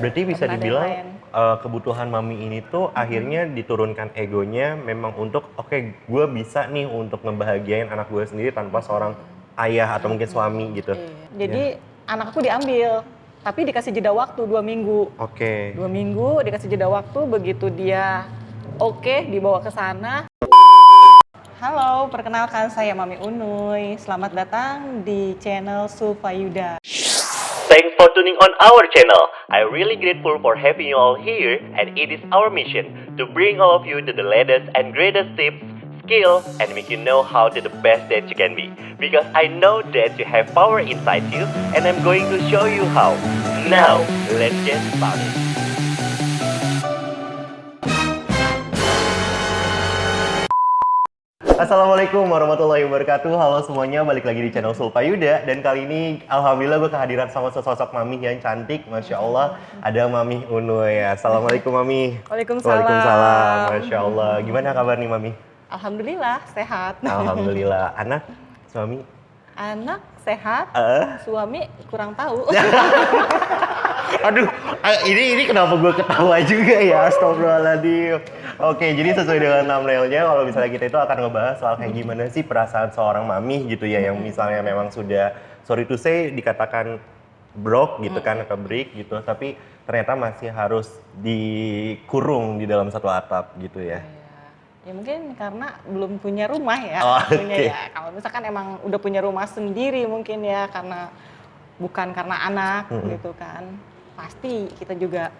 Berarti bisa Karena ada yang dibilang lain. kebutuhan mami ini tuh akhirnya diturunkan egonya memang untuk oke, gue bisa nih untuk ngebahagiain anak gue sendiri tanpa seorang ayah atau mungkin suami gitu. Iya. Jadi Ya. anak aku diambil, tapi dikasih jeda waktu 2 minggu. Oke. 2 minggu dikasih jeda waktu, begitu dia oke dibawa ke sana. Halo, perkenalkan saya Mami Unuy. Selamat datang di channel Sulfayuda. Thanks for tuning on our channel. I'm really grateful for having you all here, and it is our mission to bring all of you to the latest and greatest tips, skill, and make you know how to the best that you can be. Because I know that you have power inside you, and I'm going to show you how. Now, let's get started. Assalamualaikum warahmatullahi wabarakatuh. Halo semuanya, balik lagi di channel Sulfayuda. Dan kali ini alhamdulillah gue kehadiran sama sesosok mami yang cantik. Masya Allah, ada Mami Unuy. Assalamualaikum Mami. Waalaikumsalam. Waalaikumsalam. Masya Allah. Gimana kabar nih Mami? Alhamdulillah sehat. Alhamdulillah. Anak, suami? Anak sehat, suami kurang tahu. Aduh, ini kenapa gue ketawa juga ya, astagfirullahaladzim. Oke, jadi sesuai dengan thumbnailnya, kalau misalnya kita itu akan ngebahas soal kayak gimana sih perasaan seorang mami gitu ya, yang misalnya memang sudah, sorry to say, dikatakan broke gitu kan, atau break gitu, tapi ternyata masih harus dikurung di dalam satu atap gitu ya. Ya mungkin karena belum punya rumah ya, Oh, punya oke. ya. Kalau misalkan emang udah punya rumah sendiri mungkin ya, karena bukan karena anak gitu kan, pasti kita juga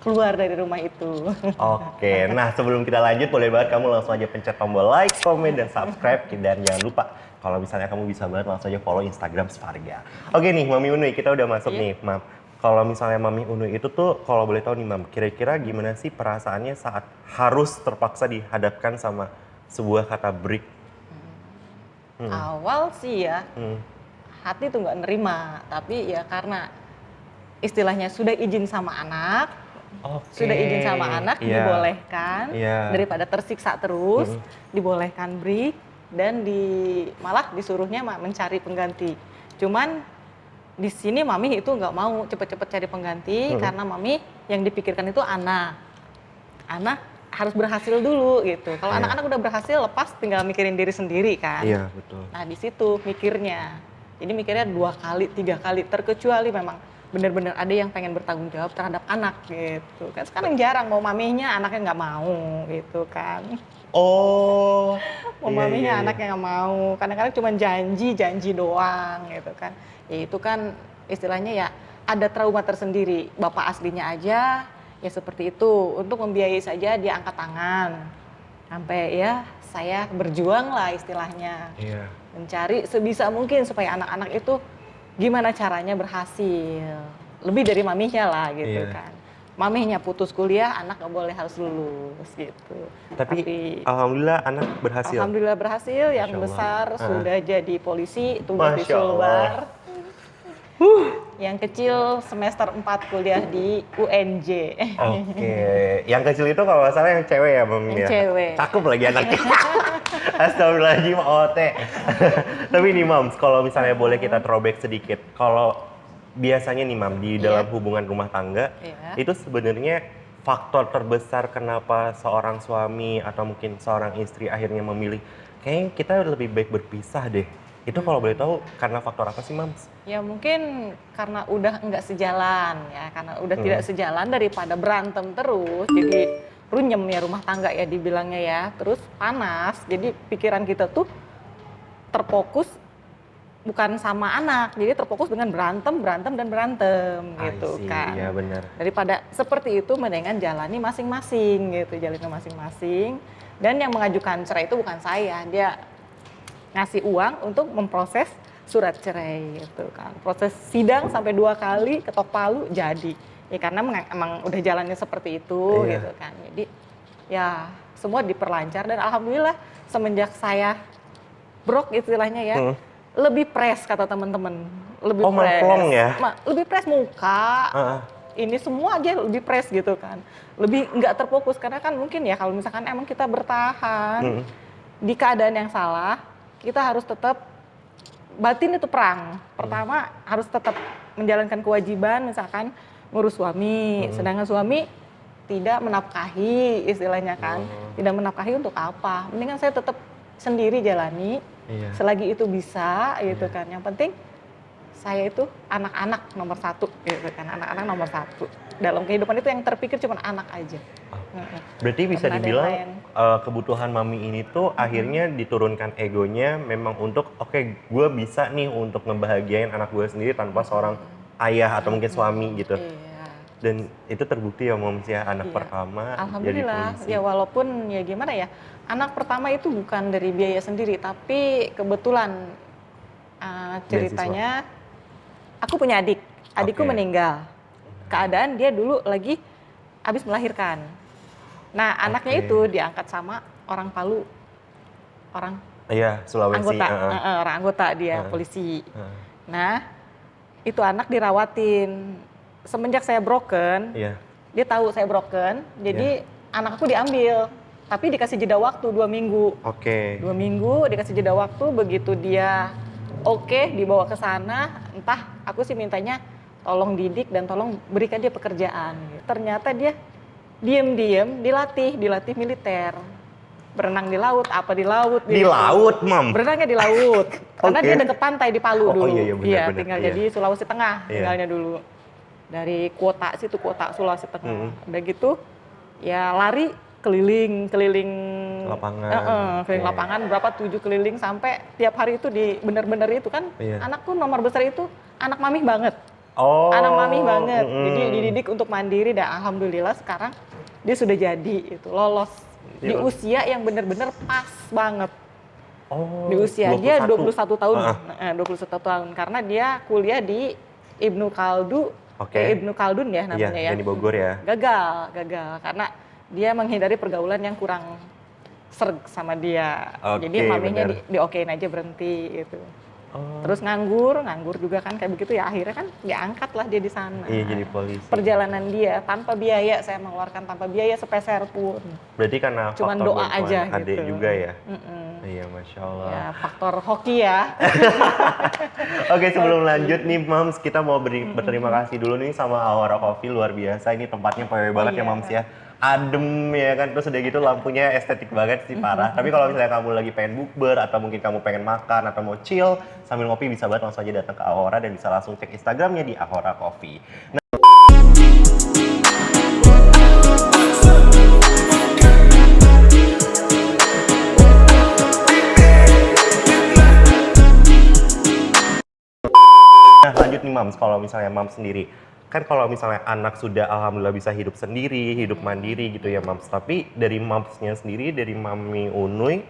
keluar dari rumah itu. Oke, nah sebelum kita lanjut, boleh banget kamu langsung aja pencet tombol like, komen, dan subscribe. Dan jangan lupa, kalau misalnya kamu bisa banget langsung aja follow Instagram Sparga. Oke nih, Mami Unuy, kita udah masuk nih, Mam. Kalau misalnya Mami Unuy itu tuh, kalau boleh tahu nih, Mam, kira-kira gimana sih perasaannya saat harus terpaksa dihadapkan sama sebuah kata break? Awal sih ya, hati tuh nggak nerima, tapi ya karena istilahnya sudah izin sama anak, Oke. Iya. dibolehkan, Iya. daripada tersiksa terus, dibolehkan break, dan malah disuruhnya mencari pengganti. Cuman di sini mami itu nggak mau cepet-cepet cari pengganti, karena mami yang dipikirkan itu anak harus berhasil dulu gitu. Kalau anak-anak udah berhasil, lepas tinggal mikirin diri sendiri kan. Iya, betul. Nah di situ mikirnya, jadi mikirnya 2 kali, 3 kali, terkecuali memang benar-benar ada yang pengen bertanggung jawab terhadap anak gitu kan. Sekarang jarang mau maminya, anaknya nggak mau gitu kan. Oh. Mau iya, maminya, iya. anaknya nggak mau. Kadang-kadang cuma janji doang gitu kan. Ya itu kan istilahnya ya ada trauma tersendiri. Bapak aslinya aja ya seperti itu. Untuk membiayai saja dia angkat tangan. Sampai ya saya berjuang lah istilahnya. Iya. Mencari sebisa mungkin supaya anak-anak itu gimana caranya berhasil. Lebih dari maminya lah gitu Iya. kan. Maminya putus kuliah, anak nggak boleh harus lulus gitu. Tapi alhamdulillah anak berhasil. Alhamdulillah berhasil, yang Masya Allah. besar sudah jadi polisi, tugas di Masya Allah. Sulbar. Yang kecil semester 4 kuliah di UNJ. Oke, yang kecil itu kalau nggak salah yang cewek ya, Mam? Yang ya? cewek. Cakep lagi anaknya. Astagfirullahaladzim, OT. Tapi nih, Mam, kalau misalnya boleh kita throwback sedikit. Kalau biasanya nih, Mam, di dalam hubungan rumah tangga, Iya. itu sebenarnya faktor terbesar kenapa seorang suami atau mungkin seorang istri akhirnya memilih, kayaknya kita lebih baik berpisah deh. Itu kalau boleh tahu karena faktor apa sih, Mams? Ya mungkin karena udah nggak sejalan ya, karena udah tidak sejalan daripada berantem terus, jadi runyem ya rumah tangga ya dibilangnya ya, terus panas, jadi pikiran kita tuh terfokus bukan sama anak, jadi terfokus dengan berantem gitu I see, kan. iya benar. Daripada seperti itu mendingan jalani masing-masing gitu, jalani masing-masing. Dan yang mengajukan cerai itu bukan saya, dia ngasih uang untuk memproses surat cerai gitu kan. Proses sidang sampai 2 kali, ketok palu jadi. Ya karena emang udah jalannya seperti itu gitu kan. Jadi ya semua diperlancar dan alhamdulillah semenjak saya brok istilahnya ya, lebih fresh kata teman-teman. Lebih fresh. Plong ya? Lebih fresh muka. Ini semua aja lebih fresh gitu kan. Lebih nggak terfokus karena kan mungkin ya kalau misalkan emang kita bertahan di keadaan yang salah, kita harus tetap batin itu perang. Pertama harus tetap menjalankan kewajiban, misalkan ngurus suami, sedangkan suami tidak menafkahi istilahnya kan. Tidak menafkahi untuk apa? Mendingan saya tetap sendiri jalani, Iya. selagi itu bisa gitu kan. Yang penting saya itu anak-anak nomor satu gitu kan, anak-anak nomor satu. Dalam kehidupan itu yang terpikir cuma anak aja. Berarti bisa Pernah ada yang dibilang lain. kebutuhan mami ini tuh akhirnya diturunkan egonya memang untuk oke, gue bisa nih untuk ngebahagiain anak gue sendiri tanpa seorang ayah atau mungkin suami gitu. Iya. Dan itu terbukti ya moms ya, anak Iya. pertama jadi Alhamdulillah, polisi. ya walaupun ya gimana ya, anak pertama itu bukan dari biaya sendiri, tapi kebetulan ceritanya, aku punya adik, adikku Oke. meninggal. Keadaan dia dulu lagi habis melahirkan. Nah anaknya Oke. itu diangkat sama orang Palu, orang Iya, Sulawesi. anggota, heeh. orang anggota dia Heeh. polisi. Heeh. Nah itu anak dirawatin. Semenjak saya broken, Iya. dia tahu saya broken, jadi anak aku diambil, tapi dikasih jeda waktu 2 minggu. Oke. 2 minggu dikasih jeda waktu, begitu dia oke dibawa ke sana, entah aku sih mintanya tolong didik dan tolong berikan dia pekerjaan. Ternyata dia diem-diem dilatih militer. Berenang di laut, apa di laut. Di laut, Mam? Berenangnya di laut. Karena Oke. dia deket pantai di Palu Oh, dulu. iya, benar, tinggalnya iya. di Sulawesi Tengah, Iya. tinggalnya dulu. Dari kuota situ, kuota Sulawesi Tengah. Mm. Udah gitu, ya lari keliling Lapangan. keliling Oke. lapangan berapa 7 keliling sampai tiap hari itu di bener-bener itu kan. Iya. Anakku nomor besar itu anak mamih banget. Oh. Anak mamih banget. mm-mm. Jadi dididik untuk mandiri dan alhamdulillah sekarang dia sudah jadi itu lolos di Iya. usia yang bener-bener pas banget. Oh. Di usia dia 21 tahun. Ah. 21 tahun karena dia kuliah di Ibnu Khaldun. Oke. Ibnu Khaldun ya namanya Iya, ya. yang di Bogor ya. Gagal karena dia menghindari pergaulan yang kurang serg sama dia. Oke, Jadi mamihnya benar. diokein aja berhenti gitu. Oh. Terus nganggur juga kan kayak begitu ya, akhirnya kan diangkat lah dia di sana. Iya, jadi polisi. Perjalanan dia tanpa biaya, saya mengeluarkan tanpa biaya sepeser pun. Berarti karena Cuman faktor doa bantuan aja adik gitu. juga ya. Mm-mm. Iya, Masya Allah. Ya faktor hoki ya. Oke, sebelum lanjut nih Mams, kita mau berterima kasih dulu nih sama Awara Coffee, luar biasa. Ini tempatnya PW banget ya iya. Mams ya. Adem ya kan, terus udah gitu lampunya estetik banget sih, parah. Tapi kalau misalnya kamu lagi pengen bukber atau mungkin kamu pengen makan atau mau chill sambil ngopi, bisa banget langsung aja datang ke Ahora dan bisa langsung cek Instagramnya di Ahora Coffee. Nah lanjut nih Mams, kalau misalnya Mams sendiri, kan kalau misalnya anak sudah alhamdulillah bisa hidup sendiri, hidup mandiri gitu ya Mams, tapi dari Mamsnya sendiri, dari Mami Unuy,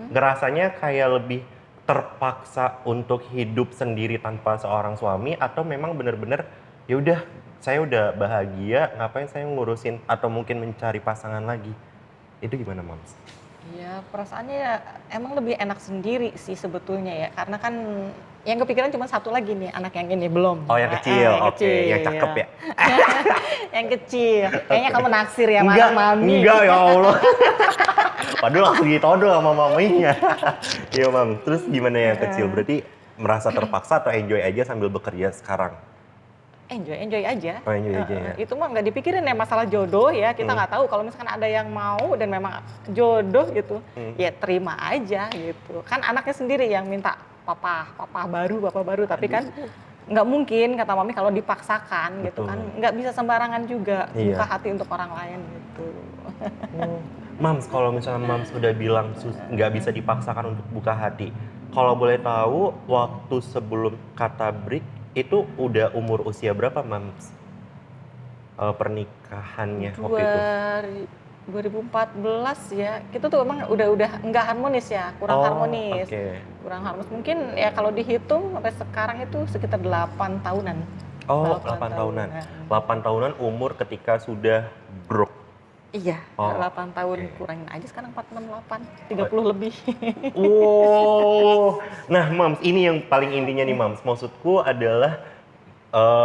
ngerasanya kayak lebih terpaksa untuk hidup sendiri tanpa seorang suami atau memang bener-bener ya udah saya udah bahagia, ngapain saya ngurusin atau mungkin mencari pasangan lagi, itu gimana Mams? Ya perasaannya ya, emang lebih enak sendiri sih sebetulnya ya, karena kan yang kepikiran cuma satu lagi nih, anak yang ini belum. Oh yang kecil, oke, yang cakep ya? Yang kecil, kayaknya kamu naksir ya sama Enggak, anak mami. enggak ya Allah. Padahal aku ditodol sama maminya. Iya Mam, terus gimana yang kecil? Berarti merasa terpaksa atau enjoy aja sambil bekerja sekarang? Enjoy aja. Oh, enjoy aja ya. Itu mah nggak dipikirin ya masalah jodoh ya, kita nggak tahu kalau misalkan ada yang mau dan memang jodoh gitu, ya terima aja gitu. Kan anaknya sendiri yang minta papa baru, tapi kan nggak mungkin kata mami kalau dipaksakan gitu Betul. kan, nggak bisa sembarangan juga Iya. buka hati untuk orang lain gitu. Mams, kalau misalnya Mams udah bilang nggak bisa dipaksakan untuk buka hati, kalau boleh tahu waktu sebelum kata break itu udah umur usia berapa Mams? Pernikahannya waktu itu? 2014 ya, kita tuh emang udah nggak harmonis ya, kurang harmonis. Oke. Kurang harmonis mungkin ya kalau dihitung sampai sekarang itu sekitar 8 tahunan. Oh, 8 8 tahunan. tahunan. 8 tahunan umur ketika sudah broke. Iya, Oh, 8 tahun oke. kurangin aja sekarang 4, 6, 8, 30 lebih. Oh, nah Mams, ini yang paling intinya nih Mams. Maksudku adalah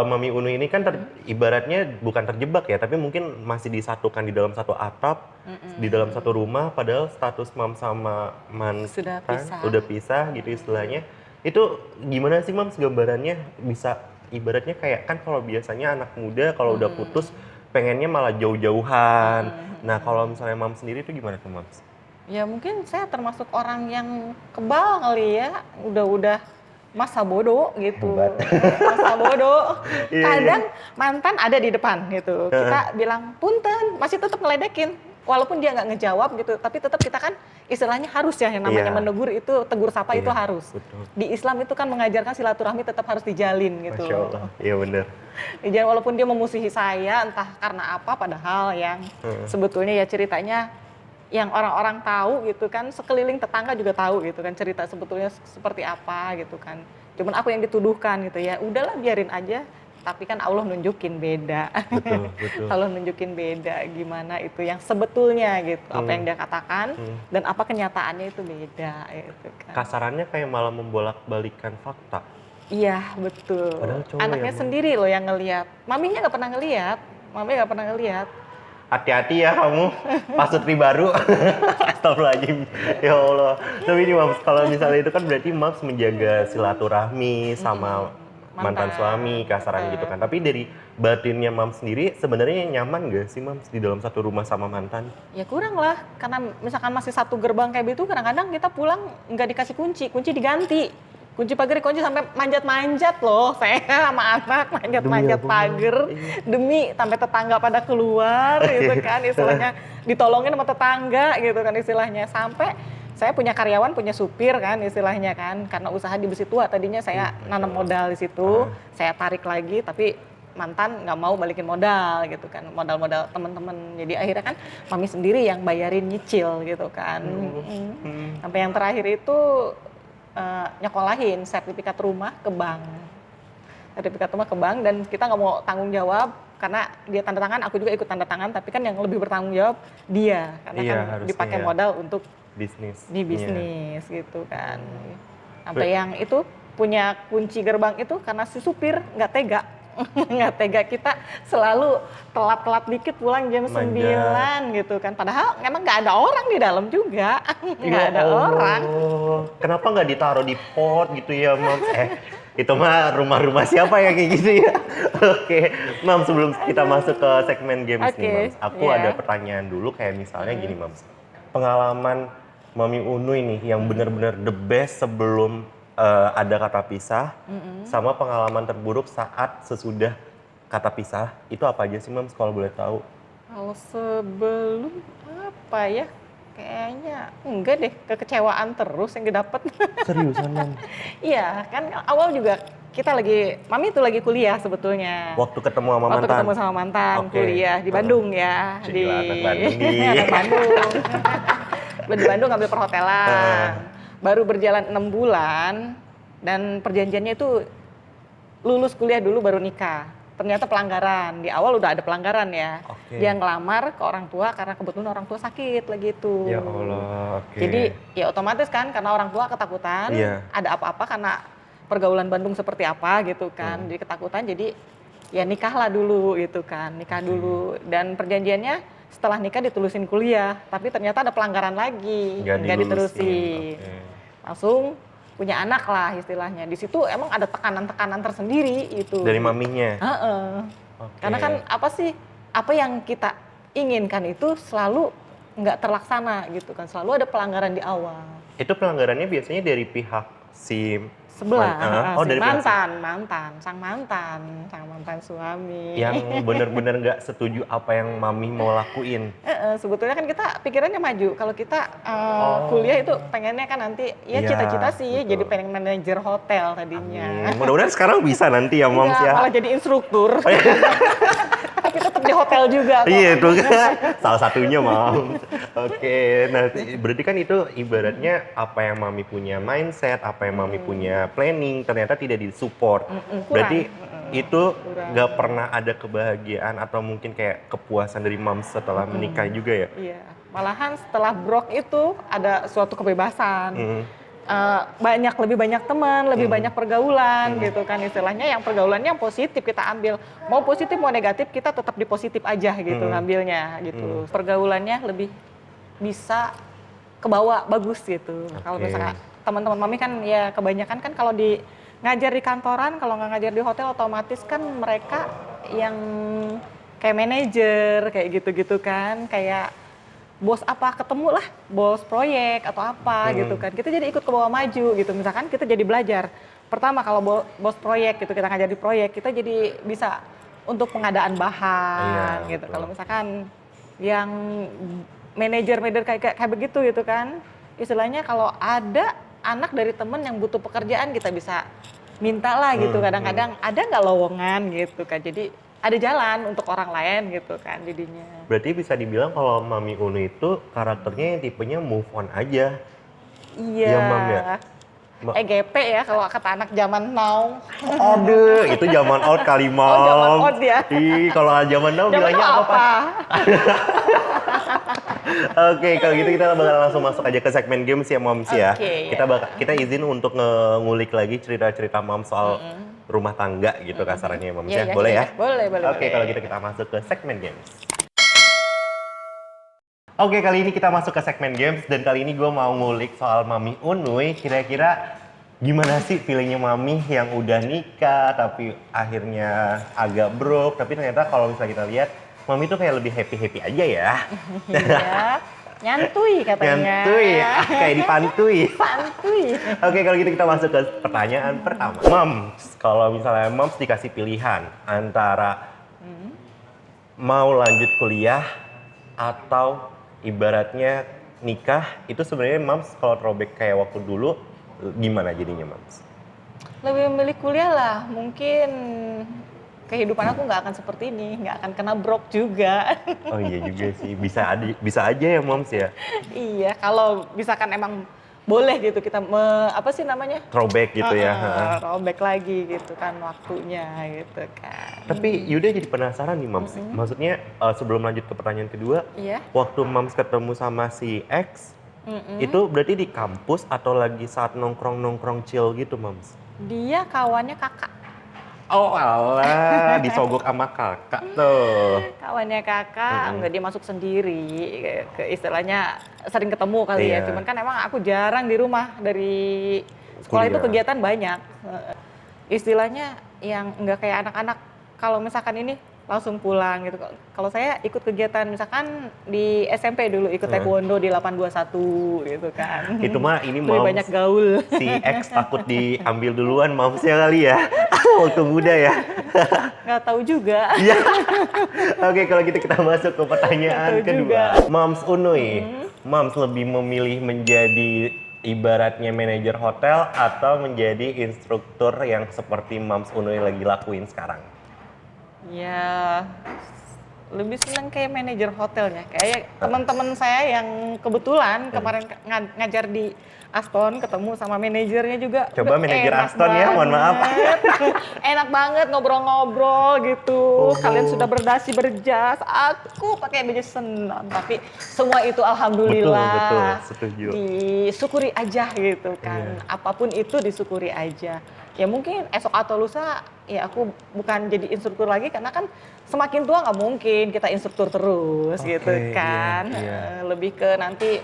Mami Unu ini kan ibaratnya bukan terjebak ya, tapi mungkin masih disatukan di dalam satu atap, di dalam satu rumah, padahal status Mams sama mantan Sudah pisah. udah pisah gitu istilahnya. Itu gimana sih Mams gambarannya bisa ibaratnya kayak kan kalau biasanya anak muda kalau udah putus pengennya malah jauh-jauhan. Nah kalau misalnya Mams sendiri itu gimana tuh Mams? Ya mungkin saya termasuk orang yang kebal kali ya, udah masa bodoh gitu. Hebat. Masa bodoh. Iya, Kadang mantan ada di depan gitu. Kita bilang punten, masih tetap ngeledekin. Walaupun dia nggak ngejawab gitu, tapi tetap kita kan istilahnya harus ya, yang namanya Iya. menegur itu, tegur sapa itu Iya, harus. betul. Di Islam itu kan mengajarkan silaturahmi tetap harus dijalin gitu. Masya Allah, iya bener. Dijalin walaupun dia memusuhi saya, entah karena apa, padahal yang sebetulnya ya ceritanya yang orang-orang tahu gitu kan, sekeliling tetangga juga tahu gitu kan cerita sebetulnya seperti apa gitu kan. Cuman aku yang dituduhkan gitu ya, udahlah biarin aja. Tapi kan Allah nunjukin beda. Betul, betul. Allah nunjukin beda gimana itu yang sebetulnya gitu. Apa yang dia katakan dan apa kenyataannya itu beda gitu kan. Kasarannya kayak malah membolak-balikan fakta. Iya, betul. Padahal cowok Anaknya yang- sendiri loh yang ngelihat. Maminya nggak pernah ngelihat. Maminya nggak pernah ngelihat. Hati-hati ya kamu, pasutri baru. Astagfirullahaladzim, ya Allah. Tapi ini Mams, kalau misalnya itu kan berarti Mams menjaga silaturahmi sama mantan suami, kasaran gitu kan. Tapi dari batinnya Mams sendiri, sebenarnya nyaman gak sih Mams di dalam satu rumah sama mantan? Ya kurang lah, karena misalkan masih satu gerbang kayak gitu, kadang-kadang kita pulang nggak dikasih kunci, kunci diganti. Kunci pagar dikunci sampai manjat-manjat loh, saya sama anak manjat-manjat Demi apa, pagar demi sampai tetangga pada keluar gitu kan, istilahnya ditolongin sama tetangga gitu kan istilahnya. Sampai saya punya karyawan, punya supir kan istilahnya kan, karena usaha di Besi Tua tadinya saya nanam modal di situ, saya tarik lagi tapi mantan nggak mau balikin modal gitu kan, modal-modal teman-teman. Jadi akhirnya kan mami sendiri yang bayarin nyicil gitu kan. Sampai yang terakhir itu nyekolahin sertifikat rumah ke bank. Sertifikat rumah ke bank dan kita nggak mau tanggung jawab karena dia tanda tangan, aku juga ikut tanda tangan, tapi kan yang lebih bertanggung jawab dia karena Iya, kan harusnya dipakai ya. modal untuk Bisnis. di bisnis gitu kan. Sampai yang itu punya kunci gerbang itu karena si supir nggak tega. Nggak tega, kita selalu telat-telat dikit pulang jam Manjat. 9 gitu kan. Padahal memang nggak ada orang di dalam juga. Nggak Ya ada orang. Allah. Kenapa nggak ditaruh di pot gitu ya Mams? Itu mah rumah-rumah siapa ya kayak gitu ya? Oke, Mams, sebelum kita masuk ke segmen games nih Oke, Mams, aku iya. ada pertanyaan dulu kayak misalnya gini Mams. Pengalaman Mami Unu ini yang benar-benar the best sebelum ada kata pisah, sama pengalaman terburuk saat sesudah kata pisah, itu apa aja sih Mams kalau boleh tahu? Kalau sebelum apa ya? Kayaknya enggak deh, kekecewaan terus yang didapet. Seriusan Mams? Iya, kan awal juga kita mami itu lagi kuliah sebetulnya. Waktu ketemu sama Waktu mantan? ketemu sama mantan, Oke. kuliah di Bandung ya. Gila, anak Bandung nih. Anak Bandung. Di Bandung ngambil perhotelan. Baru berjalan 6 bulan dan perjanjiannya itu lulus kuliah dulu baru nikah. Ternyata pelanggaran, di awal udah ada pelanggaran ya. Oke. Dia ngelamar ke orang tua karena kebetulan orang tua sakit lagi itu. Ya Allah, oke. Jadi ya otomatis kan karena orang tua ketakutan, Iya. ada apa-apa karena pergaulan Bandung seperti apa gitu kan. Jadi ketakutan, jadi ya nikahlah dulu gitu kan, nikah dulu. Dan perjanjiannya setelah nikah diterusin kuliah, tapi ternyata ada pelanggaran lagi, nggak diterusin. Oke. Langsung punya anak lah istilahnya. Di situ emang ada tekanan-tekanan tersendiri itu. Dari maminya? Heeh. Oke. Karena kan apa yang kita inginkan itu selalu nggak terlaksana gitu kan, selalu ada pelanggaran di awal. Itu pelanggarannya biasanya dari pihak si Sebelah, dari pihak sang mantan suami. yang benar-benar nggak setuju apa yang mami mau lakuin. Sebetulnya kan kita pikirannya maju. Kalau kita Oh. kuliah itu pengennya kan nanti ya Iya, cita-cita sih betul. jadi pengen manajer hotel tadinya. Mudah-mudahan sekarang bisa nanti ya Mams Enggak, ya. malah jadi instruktur. Tapi tetap di hotel juga. kok. Iya itu kan salah satunya Mams. Oke, nah berarti kan itu ibaratnya apa yang mami punya mindset, apa yang mami punya planning ternyata tidak disupport. kurang. Berarti itu Kurang. nggak pernah ada kebahagiaan atau mungkin kayak kepuasan dari Mams setelah menikah juga ya? Iya, malahan setelah brok itu ada suatu kebebasan. Lebih banyak teman, lebih banyak pergaulan gitu kan istilahnya, yang pergaulannya yang positif kita ambil. Mau positif mau negatif kita tetap di positif aja gitu ngambilnya gitu. Pergaulannya lebih bisa kebawa bagus gitu. Kalau Oke. misalkan teman-teman mami kan ya kebanyakan kan kalau di ngajar di kantoran, kalau nggak ngajar di hotel otomatis kan mereka yang kayak manajer kayak gitu-gitu kan, kayak bos apa ketemu lah, bos proyek atau apa gitu kan, kita jadi ikut ke bawah maju gitu. Misalkan kita jadi belajar pertama kalau bos proyek gitu, kita ngajar di proyek, kita jadi bisa untuk pengadaan bahan Iya, gitu. betul. Kalau misalkan yang manajer kayak begitu gitu kan, istilahnya kalau ada anak dari temen yang butuh pekerjaan, kita bisa minta lah gitu. Kadang-kadang ada nggak lowongan gitu kan, jadi ada jalan untuk orang lain gitu kan jadinya. Berarti bisa dibilang kalau Mami Unu itu karakternya yang tipenya move on aja. Iya. Iya, Mam, ya? EGP ya kalau kata anak zaman now. Aduh, itu zaman out kali, Mam. Oh, zaman out ya? Ih, kalau zaman now Zaman bilangnya now apa, Pak? Oke, kalau gitu kita bakal langsung masuk aja ke segmen games ya, Moms ya. Oke, Kita izin untuk ngulik lagi cerita-cerita Moms soal rumah tangga gitu kasarannya, Moms ya. Iya, Boleh ya? Boleh. Oke, kalau gitu kita masuk ke segmen games. Oke, kali ini kita masuk ke segmen games dan kali ini gue mau ngulik soal Mami Unuy. Kira-kira gimana sih feelingnya Mami yang udah nikah tapi akhirnya agak broke. Tapi ternyata kalau misalnya kita lihat, Mami tuh kayak lebih happy-happy aja ya. Iya. Nyantui katanya. Nyantui ya, kayak dipantui. Santuy. Oke, kalau gitu kita masuk ke pertanyaan pertama. Moms, kalau misalnya Moms dikasih pilihan antara mau lanjut kuliah atau ibaratnya nikah, itu sebenarnya Moms kalau throwback kayak waktu dulu gimana jadinya, Moms? Lebih memilih kuliah lah, mungkin kehidupan aku nggak akan seperti ini, nggak akan kena broke juga. Oh iya juga sih, bisa aja ya, Moms ya. Iya, kalau misalkan emang boleh gitu kita apa sih namanya? Throwback gitu ya. Robek lagi gitu kan waktunya gitu kan. Tapi Yuda jadi penasaran nih, Moms. Maksudnya sebelum lanjut ke pertanyaan kedua, Iya. waktu Moms ketemu sama si X, itu berarti di kampus atau lagi saat nongkrong-nongkrong chill gitu, Moms? Dia kawannya kakak. Oh alah, disogok sama kakak tuh. Kawannya kakak, enggak dia masuk sendiri, ke istilahnya sering ketemu kali ya. Iya. Cuman kan emang aku jarang di rumah, dari sekolah itu Kuliah. kegiatan banyak. Istilahnya yang enggak kayak anak-anak, kalau misalkan ini langsung pulang gitu. Kalau saya ikut kegiatan misalkan di SMP dulu ikut taekwondo di 821 gitu kan. Itu mah ini Lebih Moms. banyak gaul. Si X takut diambil duluan Momsnya kali ya. Waktu muda ya. Nggak tahu juga. Iya. Oke, kalau gitu kita masuk ke pertanyaan Betul kedua. juga. Moms Unuy, Moms lebih memilih menjadi ibaratnya manajer hotel atau menjadi instruktur yang seperti Moms Unuy lagi lakuin sekarang? Ya, lebih seneng kayak manajer hotelnya. Kayak teman-teman saya yang kebetulan kemarin ngajar di Aston, ketemu sama manajernya juga. Coba Udah manajer enak Aston ya, mohon maaf. banget. Enak banget ngobrol-ngobrol gitu. Kalian sudah berdasi berjas, aku pakai baju senam. Tapi semua itu alhamdulillah. Betul, setuju. Disyukuri aja gitu kan. Iya. Apapun itu disyukuri aja. Ya mungkin esok atau lusa ya aku bukan jadi instruktur lagi karena kan semakin tua nggak mungkin kita instruktur terus Oke, gitu kan. iya. Lebih ke nanti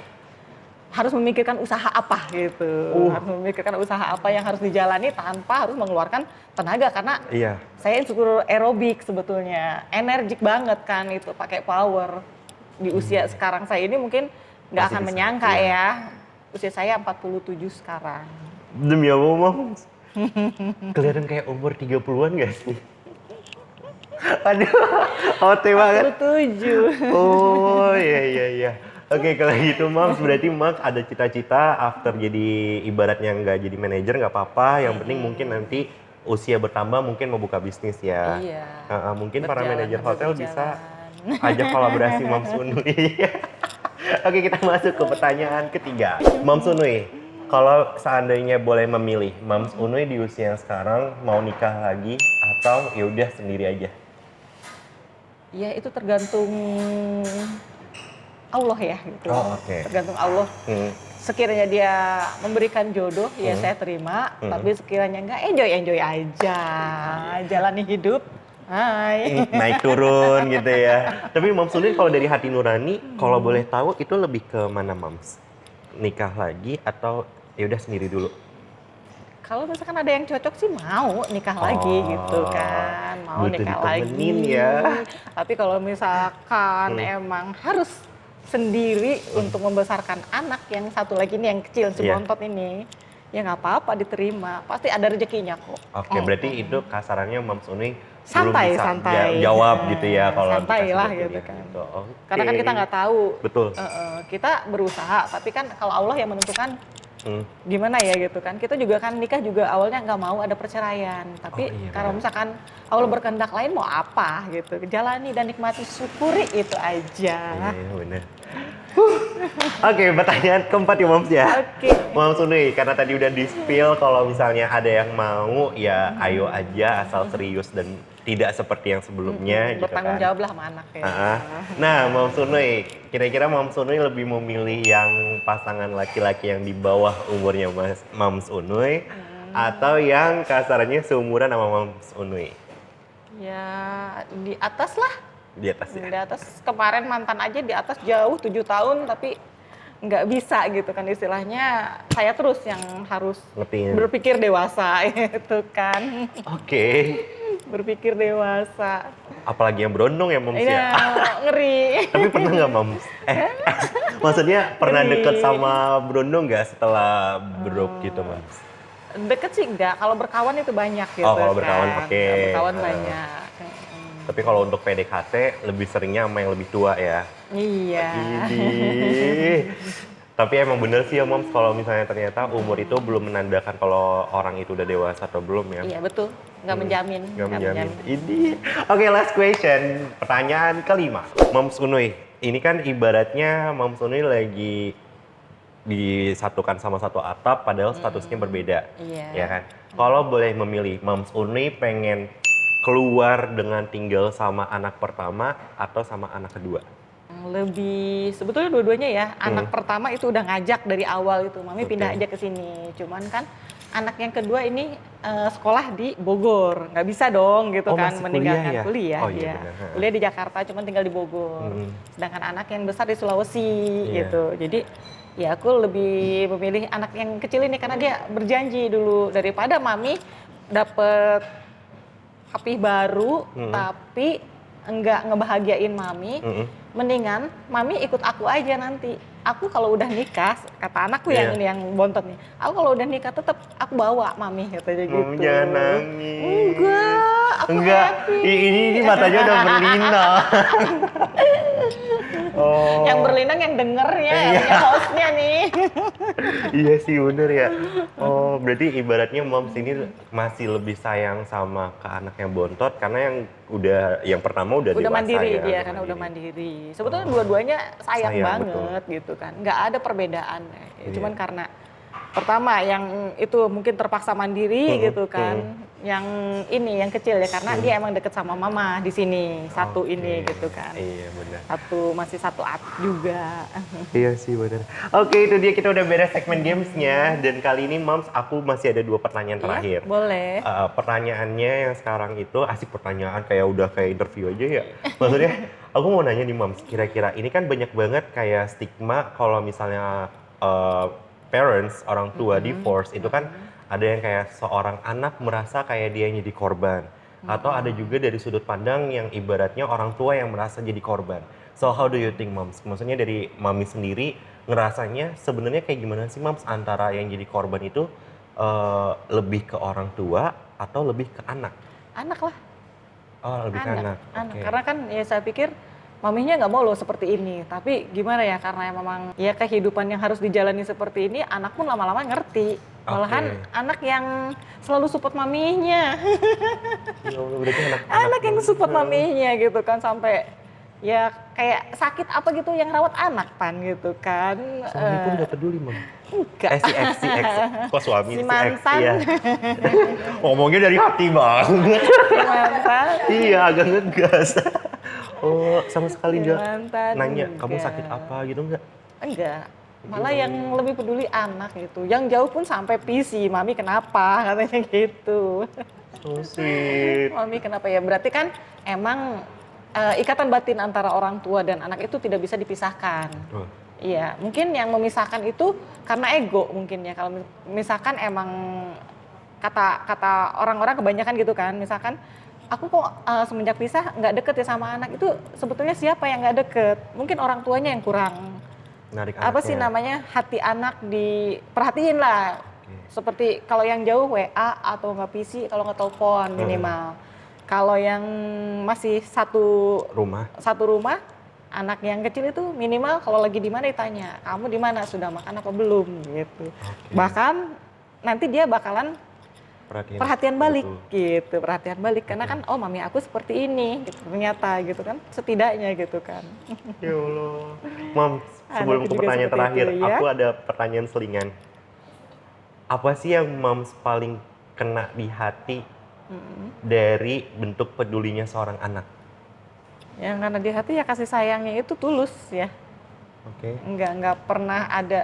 harus memikirkan usaha apa gitu. Harus memikirkan usaha apa yang harus dijalani tanpa harus mengeluarkan tenaga karena Iya. saya instruktur aerobik sebetulnya. Energik banget kan itu, pakai power. Di usia sekarang saya ini mungkin nggak Masih akan bisa, menyangka iya. ya. Usia saya 47 sekarang. Demi apa, Moms? Kelihatan kayak umur 30-an gak sih? Aduh, OT banget. 47. Oh, iya. Oke, kalau gitu Moms, berarti Moms ada cita-cita after jadi ibaratnya nggak jadi manajer nggak apa-apa. Yang penting mungkin nanti usia bertambah mungkin mau buka bisnis ya. Iya. Mungkin para Berjalan, manajer sambil hotel berjalan. bisa ajak kolaborasi Moms Unuy. Oke, kita masuk ke pertanyaan ketiga. Moms Unuy, kalau seandainya boleh memilih, Moms Unuy di usia yang sekarang mau nikah lagi atau ya udah sendiri aja? Ya itu tergantung Allah ya gitu. Oh, oke. Tergantung Allah. Sekiranya dia memberikan jodoh ya saya terima, tapi sekiranya enggak enjoy aja. Jalani hidup. Hai. Naik turun gitu ya. Tapi Moms Unuy kalau dari hati nurani, kalau boleh tahu itu lebih ke mana Moms? Nikah lagi atau ya udah sendiri dulu? kalau misalkan ada yang cocok sih mau nikah lagi gitu kan, mau butuh nikah ditemenin lagi. ya. Tapi kalau misalkan emang harus sendiri untuk membesarkan anak yang satu lagi nih yang kecil si Iya. bontot ini, ya nggak apa-apa diterima, pasti ada rezekinya kok. Oke, berarti itu kasarannya Moms Uni belum Santai, bisa santai. jawab gitu ya kalau Santai dikasih lah buat gitu pilihan kan. gitu. Oke. Karena kan kita nggak tahu. Betul. Kita berusaha, tapi kan kalau Allah yang menentukan Hmm. gimana ya gitu kan. Kita juga kan nikah juga awalnya nggak mau ada perceraian. Tapi Oh, iya, kalau benar. misalkan Allah berkehendak lain mau apa gitu. Jalani dan nikmati, syukuri itu aja. Iya, benar. Oke, pertanyaan keempat ya Moms ya. Oke. Moms Uni, karena tadi udah di-spill kalau misalnya ada yang mau ya ayo aja asal serius dan tidak seperti yang sebelumnya gitu Bertanggung kan. jawab lah sama anak ya. Nah, Moms Uni, kira-kira Moms Uni lebih memilih yang pasangan laki-laki yang di bawah umurnya Moms Uni atau yang kasarannya seumuran sama Moms Uni? Ya di atas lah. Di atas ya. Di atas kemarin mantan aja di atas jauh 7 tahun tapi nggak bisa gitu kan istilahnya saya terus yang harus Ngertiin. berpikir dewasa itu kan Oke. berpikir dewasa Apalagi yang berondong ya Moms ini ya. ngeri. Tapi pernah nggak Moms? Maksudnya pernah Ngeri. deket sama berondong nggak setelah drop gitu Moms? Deket sih enggak, kalau berkawan itu banyak gitu Oh, kalau berkawan, kan. oke. Berkawan Ah. banyak. Tapi kalau untuk PDKT lebih seringnya sama yang lebih tua ya. Iya. Idih. Tapi emang bener sih ya Moms, kalau misalnya ternyata umur itu belum menandakan kalau orang itu udah dewasa atau belum ya. Iya betul, nggak menjamin. Nggak menjamin. Ini. Oke, last question. Pertanyaan kelima. Moms Unui, ini kan ibaratnya Moms Unui lagi disatukan sama satu atap padahal statusnya berbeda. Iya. Ya kan? Kalau boleh memilih, Moms Unui pengen keluar dengan tinggal sama anak pertama atau sama anak kedua? Lebih sebetulnya dua-duanya ya. Anak pertama itu udah ngajak dari awal itu, mami pindah aja ke sini. Cuman kan anak yang kedua ini sekolah di Bogor, nggak bisa dong gitu Oh, kan masih meninggalkan kuliah ya? kuliah. Oh, iya Iya. benar. Kuliah di Jakarta, cuman tinggal di Bogor. Sedangkan anak yang besar di Sulawesi Iya. gitu. Jadi ya aku lebih memilih anak yang kecil ini karena dia berjanji dulu daripada mami dapet HP baru tapi enggak ngebahagiain mami. Mendingan mami ikut aku aja nanti. Aku kalau udah nikah, kata anakku yang Iya. ini yang bontot nih. Aku kalau udah nikah tetap aku bawa mami katanya gitu. Mom, jangan nangis. Enggak, aku Enggak, happy. ini matanya udah berlinang. Oh. Yang berlinang yang dengernya, Iya. yang hostnya nih. Iya sih bener ya. Oh, berarti ibaratnya Moms ini masih lebih sayang sama ke anak yang bontot karena yang pertama udah Udah dewasa mandiri ya. dia karena udah mandiri. Sebetulnya dua-duanya sayang Sayang, banget gitu kan. Nggak ada perbedaan. Iya. Cuman karena pertama yang itu mungkin terpaksa mandiri gitu kan. Yang ini yang kecil ya karena dia emang deket sama mama di sini. Satu Oke. ini gitu kan. Iya benar. Masih satu juga. Iya sih benar. Oke, itu dia kita udah beres segmen gamesnya dan kali ini Moms aku masih ada 2 pertanyaan terakhir. Iya, boleh. Pertanyaannya yang sekarang itu asik pertanyaan kayak udah kayak interview aja ya. Maksudnya aku mau nanya nih Moms, kira-kira ini kan banyak banget kayak stigma kalau misalnya parents, orang tua divorce itu kan ada yang kayak seorang anak merasa kayak dia yang jadi korban. Atau ada juga dari sudut pandang yang ibaratnya orang tua yang merasa jadi korban. So how do you think Moms? Maksudnya dari Mami sendiri ngerasanya sebenarnya kayak gimana sih Moms antara yang jadi korban itu lebih ke orang tua atau lebih ke anak? Anak lah. Oh lebih ke anak. Anak. Oke. Karena kan ya saya pikir maminya nggak mau loh seperti ini. Tapi gimana ya karena memang ya kehidupan yang harus dijalani seperti ini, anak pun lama-lama ngerti. Malahan anak yang selalu support maminya. Ya Allah, berarti Anak yang support maminya gitu kan sampai ya kayak sakit apa gitu yang rawat anak pan gitu kan. Suami pun gak peduli Mom. Enggak. Si X. Kok suami Si si X? mantan. Iya. Ngomongnya dari hati banget. Mantan. Iya, agak ngegas. Oh, sama sekali Si enggak mantan nanya, kamu enggak. sakit apa gitu enggak? Enggak. Malah yang lebih peduli anak gitu. Yang jauh pun sampai PC, mami kenapa katanya gitu. So sweet. Mami kenapa ya? Berarti kan emang ikatan batin antara orang tua dan anak itu tidak bisa dipisahkan. Oh. Iya, mungkin yang memisahkan itu karena ego mungkin ya. Kalau misalkan emang kata orang-orang kebanyakan gitu kan, misalkan aku kok semenjak pisah nggak deket ya sama anak, itu sebetulnya siapa yang nggak deket? Mungkin orang tuanya yang kurang Menarik apa sih anaknya. namanya, hati anak diperhatiin lah. Seperti kalau yang jauh WA atau nggak PC, kalau nggak telepon minimal. Kalau yang masih satu Rumah. anak yang kecil itu minimal kalau lagi di mana ditanya, kamu di mana, sudah makan apa belum gitu. Bahkan nanti dia bakalan perhatian balik gitu, perhatian balik karena kan oh mami aku seperti ini gitu ternyata gitu kan, setidaknya gitu kan. Ya Allah. Mam, sebelum Anak ke juga pertanyaan seperti terakhir, itu, ya. aku ada pertanyaan selingan. Apa sih yang Mams paling kena di hati dari bentuk pedulinya seorang anak? Yang karena di hati ya kasih sayangnya itu tulus ya. Oke. Nggak pernah ada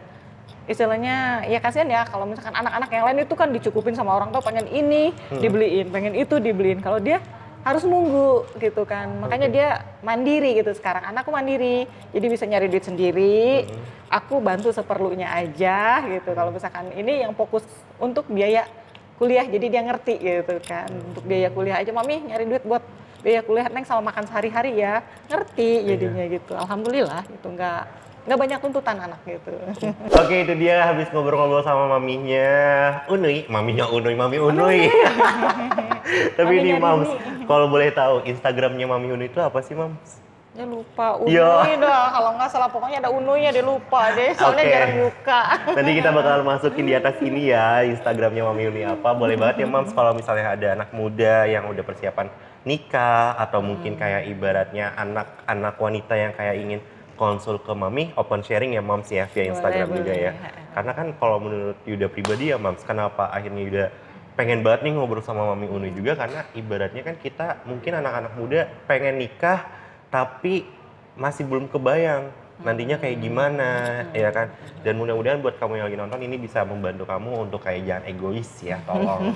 istilahnya, ya kasihan ya kalau misalkan anak-anak yang lain itu kan dicukupin sama orang tua, pengen ini dibeliin, pengen itu dibeliin. Kalau dia harus nunggu gitu kan, makanya dia mandiri gitu. Sekarang anakku mandiri, jadi bisa nyari duit sendiri. Aku bantu seperlunya aja gitu. Kalau misalkan ini yang fokus untuk biaya kuliah, jadi dia ngerti gitu kan. Untuk biaya kuliah aja, mami nyari duit buat biaya kuliah Neng sama makan sehari-hari ya, ngerti jadinya gitu. Alhamdulillah itu nggak banyak tuntutan anak gitu. Oke, itu dia habis ngobrol-ngobrol sama maminya Unuy, mami Unuy. Tapi ini Maminya Mams, Rini. kalau boleh tahu Instagramnya Mami Unuy itu apa sih Mams? Ya lupa, Unuy Ya. dah, kalau nggak salah pokoknya ada Unuynya, dia lupa deh, soalnya Oke. jarang buka. Nanti kita bakal masukin di atas ini ya Instagramnya Mami Unuy apa. Boleh banget ya Mams kalau misalnya ada anak muda yang udah persiapan nikah atau mungkin kayak ibaratnya anak-anak wanita yang kayak ingin konsul ke Mami, open sharing ya Mams ya via Instagram Boleh, juga ya. boleh. Karena kan kalau menurut Yuda pribadi ya Mams, kenapa akhirnya Yuda pengen banget nih ngobrol sama Mami Unuy juga karena ibaratnya kan kita mungkin anak-anak muda pengen nikah tapi masih belum kebayang nantinya kayak gimana ya kan. Dan mudah-mudahan buat kamu yang lagi nonton ini bisa membantu kamu untuk kayak jangan egois ya, tolong.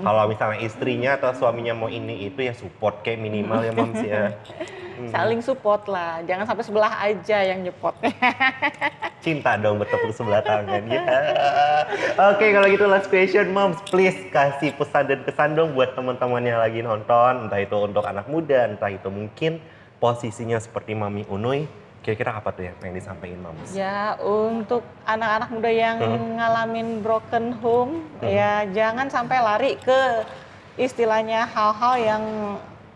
Kalau misalnya istrinya atau suaminya mau ini itu ya support kayak minimal ya Mams ya. Saling support lah, jangan sampai sebelah aja yang nyepot. Cinta dong bertepuk sebelah tangan ya. Oke, kalau gitu last question Moms, please kasih pesan dan kesan dong buat teman-teman yang lagi nonton, entah itu untuk anak muda, entah itu mungkin posisinya seperti Mami Unuy. Kira-kira apa tuh yang disampaikan Moms? Ya, untuk anak-anak muda yang ngalamin broken home, ya jangan sampai lari ke istilahnya hal-hal yang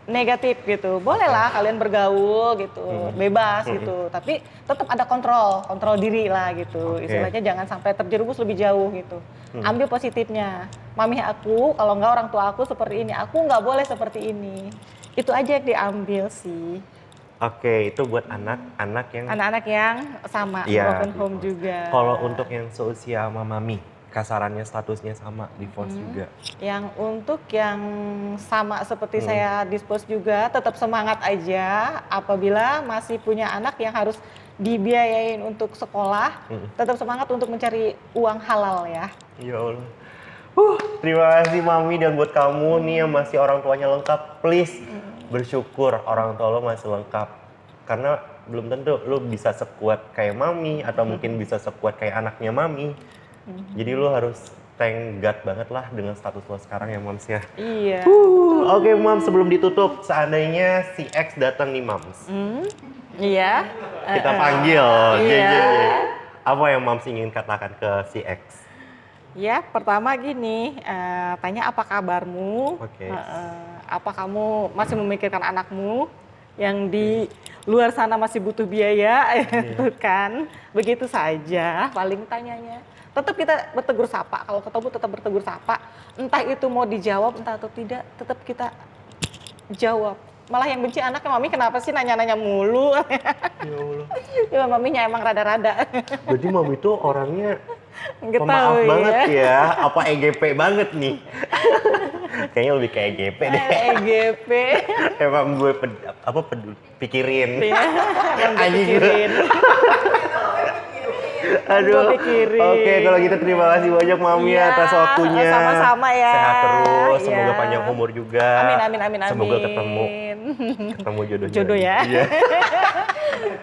negatif gitu. Boleh lah kalian bergaul gitu, bebas gitu. Tapi tetap ada kontrol diri lah gitu. Oke. Istilahnya jangan sampai terjerumus lebih jauh gitu. Ambil positifnya. Mami aku, kalau enggak orang tua aku seperti ini, aku nggak boleh seperti ini. Itu aja yang diambil sih. Oke, itu buat anak-anak yang Anak-anak yang sama Iya, broken home juga. kalau untuk yang seusia sama Mami, kasarannya statusnya sama, divorce juga. Yang untuk yang sama seperti saya dispose juga, tetap semangat aja. Apabila masih punya anak yang harus dibiayain untuk sekolah, tetap semangat untuk mencari uang halal ya. Ya Allah. Terima kasih Mami, dan buat kamu nih yang masih orang tuanya lengkap, please bersyukur orang tua lo masih lengkap. Karena belum tentu lo bisa sekuat kayak Mami atau mungkin bisa sekuat kayak anaknya Mami. Jadi lo harus thank God banget lah dengan status lo sekarang ya Mams ya. Iya. Oke Mams, sebelum ditutup, seandainya si X datang nih Mams, Iya. kita panggil. Iya. Apa yang Mams ingin katakan ke si X? Ya, pertama gini, tanya apa kabarmu? Oke. Apa kamu masih memikirkan anakmu yang di luar sana masih butuh biaya, itu kan? Begitu saja, paling tanyanya. Tetap kita bertegur sapa, kalau ketemu tetap bertegur sapa. Entah itu mau dijawab, entah atau tidak, tetap kita jawab. Malah yang benci anaknya, Mami kenapa sih nanya-nanya mulu? Ya Allah. Ya, maminya emang rada-rada. Berarti Mami tuh orangnya Nggak pemaaf tahu banget ya. ya. Apa EGP banget nih? Kayaknya lebih kayak EGP deh. EGP. Emang gue pikirin. Ya, yang gue Anjing gue. pikirin. Aduh. Gua pikirin. Oke, kalau gitu terima kasih banyak Mami Iya, atas waktunya. sama-sama ya. Sehat terus, semoga Iya. panjang umur juga. Amin. Semoga ketemu jodohnya. Jodoh ya. Iya.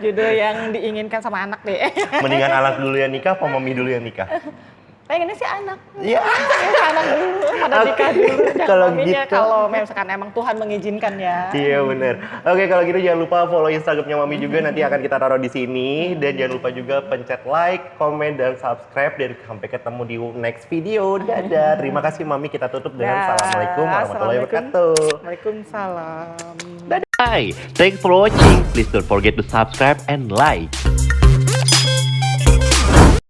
Jodoh yang diinginkan sama anak deh. Mendingan anak dulu yang nikah apa Mami dulu yang nikah? Pengennya sih anak. Iya. Pengennya anak dulu, pada Oke. nikah dulu. Jangan Kalau maminya, gitu. kalau misalkan emang Tuhan mengizinkan ya. Iya bener. Oke kalau gitu jangan lupa follow Instagramnya Mami juga, nanti akan kita taruh di sini. Dan jangan lupa juga pencet like, komen, dan subscribe. Dan sampai ketemu di next video. Dadah. Terima kasih Mami, kita tutup dengan Dah. Assalamualaikum warahmatullahi Assalamualaikum. wabarakatuh. Waalaikumsalam. Hi, thanks for watching. Please don't forget to subscribe and like.